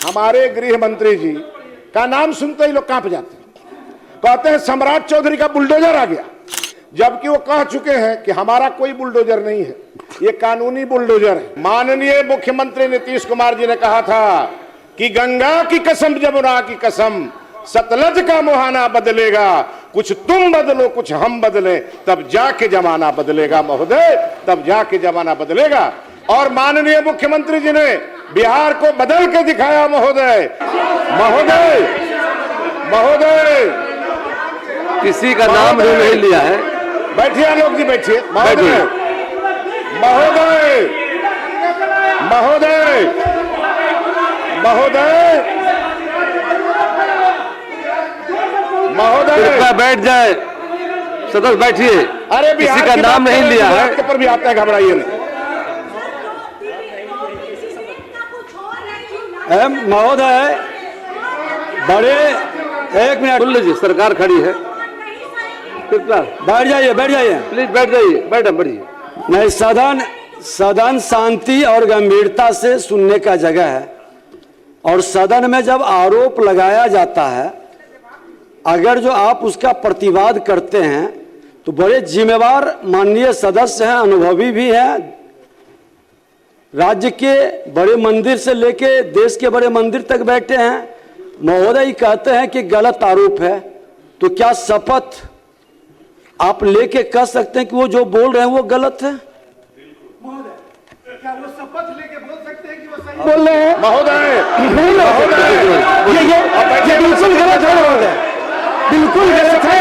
हमारे गृह मंत्री जी का नाम सुनते ही लोग कांप जाते हैं, कहते हैं सम्राट चौधरी का बुलडोजर आ गया, जबकि वो कह चुके हैं कि हमारा कोई बुलडोजर नहीं है, ये कानूनी बुलडोजर है। माननीय मुख्यमंत्री नीतीश कुमार जी ने कहा था कि गंगा की कसम जमुना की कसम सतलज का मुहाना बदलेगा, कुछ तुम बदलो कुछ हम बदले, तब जाके जमाना बदलेगा महोदय, तब जाके जमाना बदलेगा। और माननीय मुख्यमंत्री जी ने बिहार को बदल के दिखाया महोदय। महोदय महोदय किसी का नाम नहीं लिया है। बैठिए आलोक जी, बैठिए महोदय। महोदय महोदय महोदय महोदय बैठ जाए, सदस्य बैठिए। अरे किसी का नाम नहीं लिया है, के पर भी आता है, घबराइए नहीं। महोदय बड़े, एक मिनट सुन लीजिए, सरकार खड़ी है, बैठ जाइए, बैठ जाइए, प्लीज बैठ जाइए, बैठिए। नहीं, सदन शांति और गंभीरता से सुनने का जगह है, और सदन में जब आरोप लगाया जाता है, अगर जो आप उसका प्रतिवाद करते हैं तो बड़े जिम्मेवार माननीय सदस्य हैं, अनुभवी भी हैं, राज्य के बड़े मंदिर से लेके देश के बड़े मंदिर तक बैठे हैं। महोदय कहते हैं कि गलत आरोप है, तो क्या शपथ आप लेके कह सकते हैं कि वो जो बोल रहे हैं वो गलत है? क्या वो शपथ लेके बोल सकते हैं कि वो सही बोल रहे हैं महोदय? ये बिल्कुल गलत है महोदय, बिल्कुल गलत है।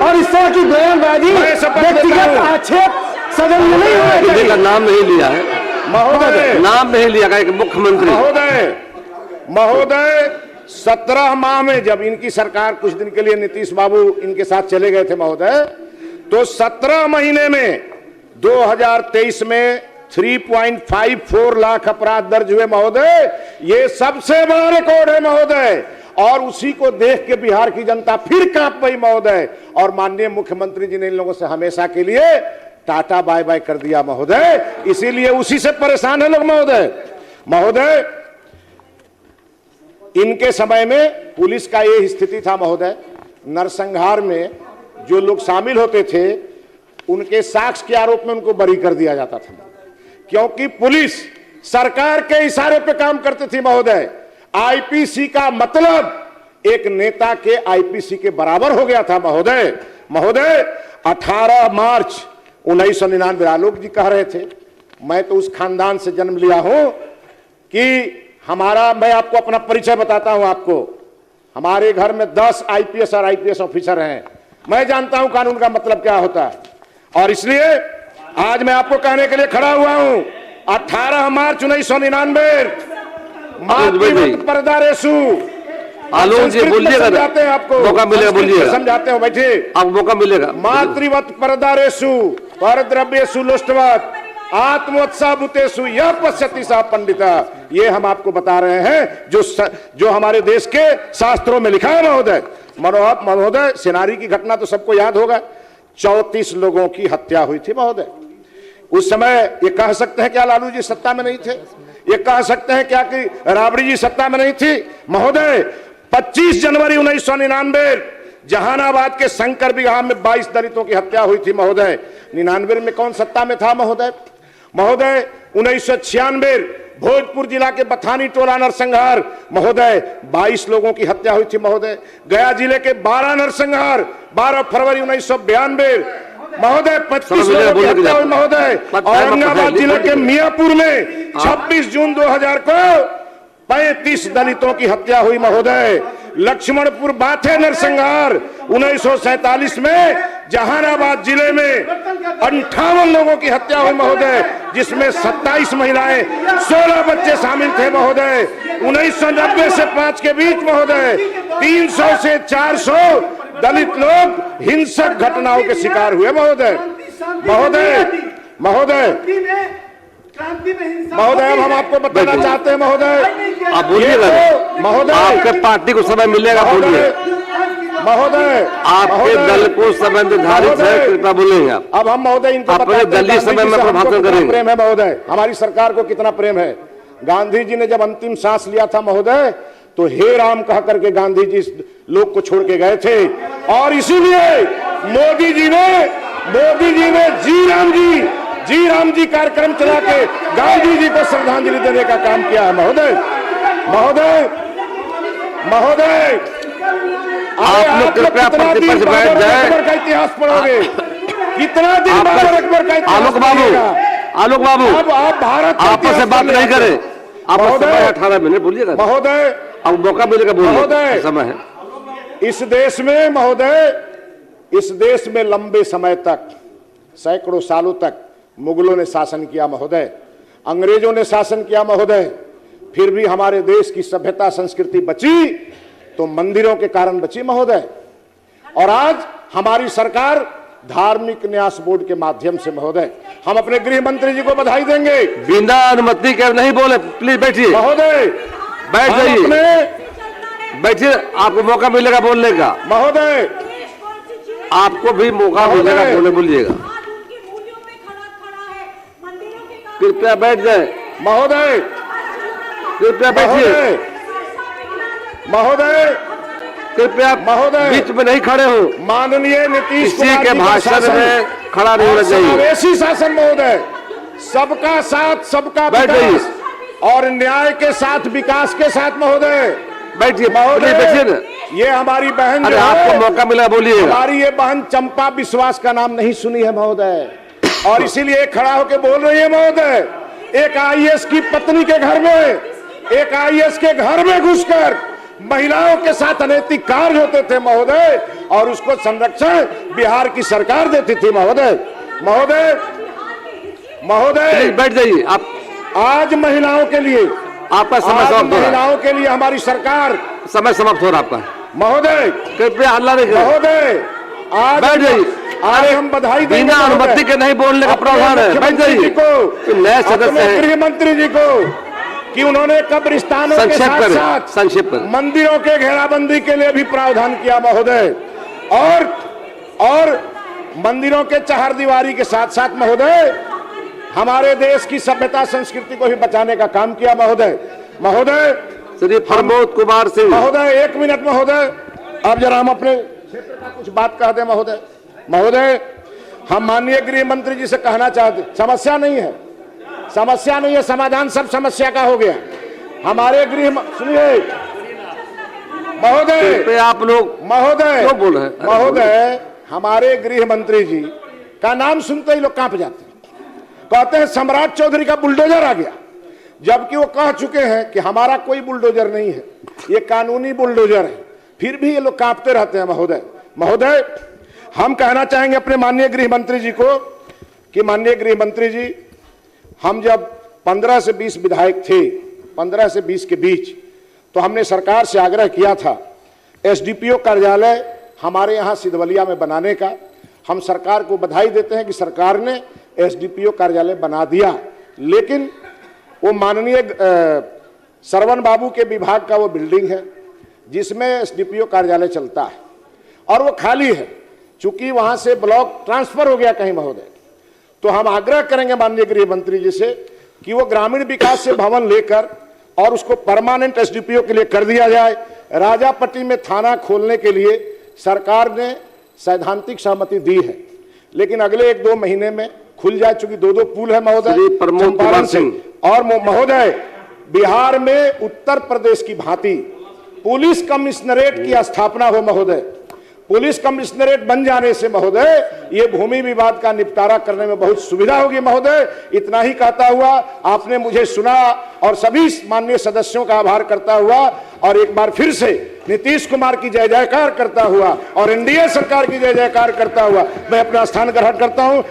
और इस तरह की बयानबाजी, व्यक्तिगत आक्षेप सदन में नहीं होना चाहिए। का नाम नहीं लिया है महोदय, नाम नहीं लिया गया, मुख्यमंत्री महोदय 17 माह में जब इनकी सरकार कुछ दिन के लिए नीतीश बाबू इनके साथ चले गए थे महोदय, तो 17 महीने में 2023 में 3.54 लाख अपराध दर्ज हुए महोदय। ये सबसे बड़ा रिकॉर्ड है महोदय, और उसी को देख के बिहार की जनता फिर कांप गई महोदय। और माननीय मुख्यमंत्री जी ने इन लोगों से हमेशा के लिए टाटा बाय बाय कर दिया महोदय, इसीलिए उसी से परेशान है लोग महोदय। महोदय इनके समय में पुलिस का ये स्थिति था महोदय, नरसंहार में जो लोग शामिल होते थे उनके साक्ष्य के आरोप में उनको बरी कर दिया जाता था, क्योंकि पुलिस सरकार के इशारे पे काम करती थी महोदय। आईपीसी का मतलब एक नेता के आईपीसी के बराबर हो गया था महोदय। महोदय 18 मार्च 1999 आलोक जी कह रहे थे, मैं तो उस खानदान से जन्म लिया हूं कि मैं आपको अपना परिचय बताता हूं आपको, हमारे घर में 10 आईपीएस और आईपीएस ऑफिसर हैं, मैं जानता हूं कानून का मतलब क्या होता है, और इसलिए आज मैं आपको कहने के लिए खड़ा हुआ हूं। 18 मार्च 1999 मातृवत परदारेसु, आलोक जी बोलिएगा, समझाते हैं आपको, मौका मिलेगा बोलिएगा, समझाते हो, बैठिए, आपको मौका मिलेगा। मातृवत परदारेसु परद्रव्येषु लोष्टवत आत्मोत्साह भूतेषु यह पश्यति सा पंडिता, ये हम आपको बता रहे हैं जो हमारे देश के शास्त्रों में लिखा है महोदय। महोदय सेनारी की घटना तो सबको याद होगा, 34 लोगों की हत्या हुई थी महोदय। उस समय ये कह सकते हैं क्या लालू जी सत्ता में नहीं थे? ये कह सकते हैं क्या कि राबड़ी जी सत्ता में नहीं थी? महोदय 25 जनवरी 1999 जहानाबाद के शंकर बिगहा में 22 दलितों की हत्या हुई थी महोदय। 99 में कौन सत्ता में था महोदय? महोदय 1996 भोजपुर जिला के बथानी टोला नरसंहार महोदय 22 लोगों की हत्या हुई थी महोदय। गया जिले के 12 नरसंहार 12 फरवरी 1992 महोदय 25 लोगों की हत्या हुई महोदय। औरंगाबाद जिले के मियापुर में 26 जून 2000 को 35 दलितों की हत्या हुई महोदय। लक्ष्मणपुर बाथे नरसंहार 1947 में जहानाबाद जिले में 58 लोगों की हत्या हुई महोदय, जिसमें 27 महिलाएं 16 बच्चे शामिल थे महोदय। 1990 से 5 के बीच महोदय 300 से 400 दलित लोग हिंसक घटनाओं के शिकार हुए महोदय। महोदय अब हम आपको बताना चाहते हैं महोदय, आप बोलिएगा महोदय, आपके पार्टी को समय मिलेगा, बोलिए महोदय, आपके दल को समय निर्धारित है, कृपया बोलेंगे आप। अब हम महोदय इनको अपने दलीय समय में प्रभाषण करेंगे। प्रेम है महोदय, हमारी सरकार को कितना प्रेम है गांधी जी ने जब अंतिम सांस लिया था महोदय, तो हे राम कह करके गांधी जी इस लोक को छोड़ के गए थे। और इसीलिए मोदी जी ने जी राम जी कार्यक्रम चला के गांधी जी को श्रद्धांजलि देने का काम किया है महोदय। आप लोग कृपया प्रतिपक्ष बैठ जाए। अकबर का इतिहास पढ़ोगे, कितना दिन बाबर अकबर का इतिहास आलोक बाबू अब आप भारत का आपस से इतिहास बात पढ़ नहीं लेते करें। हैं। आप महोदय, समय 18 मिनट बोलिएगा, महोदय अब मौका मिलेगा महोदय, बोलिए, समय है। इस देश में लंबे समय तक, सैकड़ों सालों तक मुगलों ने शासन किया महोदय, अंग्रेजों ने शासन किया महोदय, फिर भी हमारे देश की सभ्यता संस्कृति बची तो मंदिरों के कारण बची महोदय। और आज हमारी सरकार धार्मिक न्यास बोर्ड के माध्यम से महोदय, हम अपने गृह मंत्री जी को बधाई देंगे। बिना अनुमति के नहीं बोले, प्लीज बैठिए, महोदय बैठ जाइए, बैठिए, आपको मौका मिलेगा बोलने का, महोदय आपको भी मौका मिलेगा बोलिएगा। कृपया बैठ जाए, महोदय कृपया बैठिए, महोदय कृपया महोदय, बीच में नहीं खड़े हो, माननीय नीतीश किसी कुमार के जी का भाषण शासन में खड़ा नहीं होना चाहिए। समावेशी शासन महोदय, सबका साथ सबका बैठ विकास और न्याय के साथ विकास के साथ महोदय। बैठिए, महोदय बैठिए ना। ये हमारी बहन अरे जो आपको है, मौका मिला बोलिएगा। हमारी ये बहन चंपा विश्वास का नाम नहीं सुनी है महोदय, और इसीलिए खड़ा होकर बोल रही है महोदय। एक आईएएस की पत्नी के घर में, एक आईएएस के घर में घुसकर महिलाओं के साथ अनैतिक कार्य होते थे महोदय, और उसको संरक्षण बिहार की सरकार देती थी महोदय। महोदय बैठ जाइए आप, आज महिलाओं के लिए, आपका समय आज समाप्त हो रहा है, महिलाओं के लिए हमारी सरकार समय समाप्त हो रहा है आपका। महोदय, कृपया हल्ला नहीं करें, महोदय आज बैठ जाइए। आज हम बधाई देंगे बिना महोदय अनुमति के नहीं बोलने का प्रावधान है, बैठ मुख्यमंत्री जी जाइए। को, नए सदस्य अपने हैं, गृह मंत्री जी को, कि उन्होंने कब्रिस्तानों के संक्षेप साथ करें, साथ संक्षेप करें। मंदिरों के घेराबंदी के लिए भी प्रावधान किया महोदय, और मंदिरों के चहारदीवारी के साथ साथ महोदय हमारे देश की सभ्यता संस्कृति को भी बचाने का काम किया महोदय। श्री प्रमोद कुमार सिंह, महोदय 1 मिनट महोदय, अब जरा हम अपने क्षेत्र का कुछ बात कह दें महोदय। हम माननीय गृह मंत्री जी से कहना चाहते, समस्या नहीं है, समाधान सब समस्या का हो गया। हमारे सुनिए महोदय, आप लोग क्यों बोल रहे हैं? महोदय हमारे गृह मंत्री जी का नाम सुनते ही लोग कांप जाते हैं, कहते हैं सम्राट चौधरी का बुलडोजर आ गया, जबकि वो कह चुके हैं कि हमारा कोई बुलडोजर नहीं है, ये कानूनी बुलडोजर है, फिर भी ये लोग कांपते रहते हैं महोदय। हम कहना चाहेंगे अपने माननीय गृह मंत्री जी को कि माननीय गृह मंत्री जी, हम जब 15 से 20 विधायक थे, 15 से 20 के बीच, तो हमने सरकार से आग्रह किया था एसडीपीओ कार्यालय हमारे यहाँ सिधवलिया में बनाने का। हम सरकार को बधाई देते हैं कि सरकार ने एसडीपीओ कार्यालय बना दिया, लेकिन वो माननीय सरवण बाबू के विभाग का वो बिल्डिंग है जिसमें एसडीपीओ कार्यालय चलता है, और वो खाली है, चूंकि वहां से ब्लॉक ट्रांसफर हो गया कहीं महोदय। तो हम आग्रह करेंगे माननीय गृह मंत्री जी से कि वो ग्रामीण विकास से भवन लेकर और उसको परमानेंट एसडीपीओ के लिए कर दिया जाए। राजापट्टी में थाना खोलने के लिए सरकार ने सैद्धांतिक सहमति दी है, लेकिन अगले 1-2 महीने में खुल जाए, चूंकि 2 पुल है महोदय चंपारण से। और महोदय बिहार में उत्तर प्रदेश की भांति पुलिस कमिश्नरेट की स्थापना हो महोदय। पुलिस कमिश्नरेट बन जाने से महोदय ये भूमि विवाद का निपटारा करने में बहुत सुविधा होगी महोदय। इतना ही कहता हुआ आपने मुझे सुना, और सभी माननीय सदस्यों का आभार करता हुआ, और एक बार फिर से नीतीश कुमार की जय जयकार करता हुआ और एनडीए सरकार की जय जयकार करता हुआ मैं अपना स्थान ग्रहण करता हूं।